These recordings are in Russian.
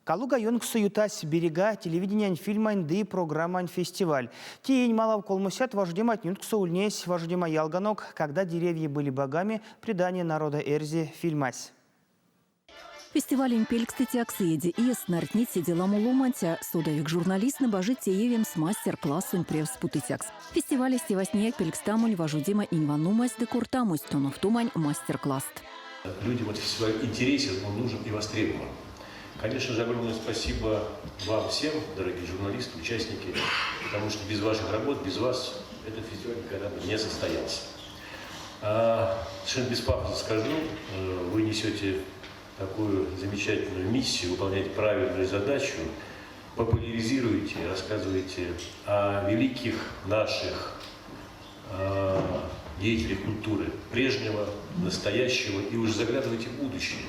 Калуга Йонксу ютась берега телевидения фильмайн ды программань фестиваль. Тиень малав колмусят вождемать нюнксу ульнесь вождема ялганок, когда деревья были богами, предание народа Эрзи фильмась. Фестиваль Пелькстетиаксиеди и снартнит сидела мулумантя, судовик журналист набожит теевем с мастер-классом превспутытякс. Фестиваль стеваснеяк Пелькстамуль вожудима инванумась декуртамусь тонов тумань мастер-класс. Людям этот фестиваль интересен, он нужен и востребован. Конечно же, огромное спасибо вам всем, дорогие журналисты, участники, потому что без ваших работ, без вас этот фестиваль никогда бы не состоялся. Совершенно без пафоса скажу, вы несете такую замечательную миссию, выполняете правильную задачу, популяризируете, рассказываете о великих наших деятелях культуры прежнего, настоящего, и уже заглядываете в будущее.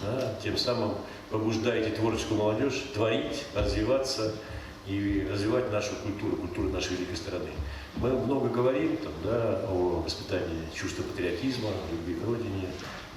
Да? Тем самым побуждаете творческую молодежь творить, развиваться и развивать нашу культуру, культуру нашей великой страны. Мы много говорим там, да, о воспитании чувства патриотизма, любви к родине,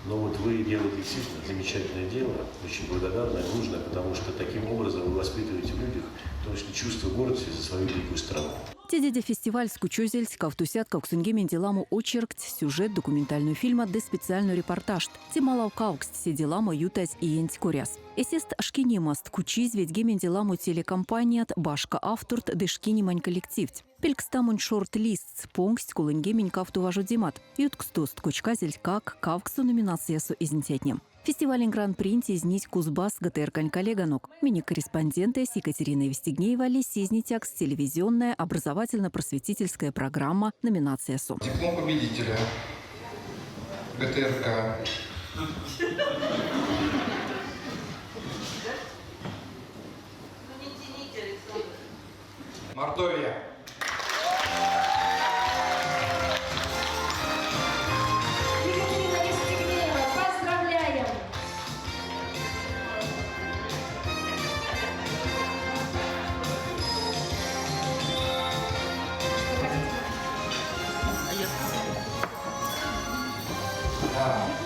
но вот вы делаете действительно замечательное дело, очень благодарное, нужное, потому что таким образом вы воспитываете в людях точно чувство гордости за свою великую страну. Тедеде фестиваль скучозельс, кавтусят, как сунгемен деламу очеркт, сюжет документальную фильма, де специальный репортаж. Темалау каукст седелама ютась и ентикоряс. Эсест шкинимаст кучиз ведь гемен деламу телекомпаният башка авторт де шкинимань коллективт. Пелькстамун шорт-лист пункт кулынгемень кавту важудимат. Юткстост кучказель как кавксу номинациясу изентетнем. Фестиваль Гран-принти изнить Кузбасс ГТРКань коллеганок. Мини-корреспонденты с Екатериной Вестигнеева Лисизнитякс телевизионная образовательно-просветительская программа номинация СУ. Диплом победителя ГТРК. Мордовия. Екатерина Вестигнеева, поздравляем! Да.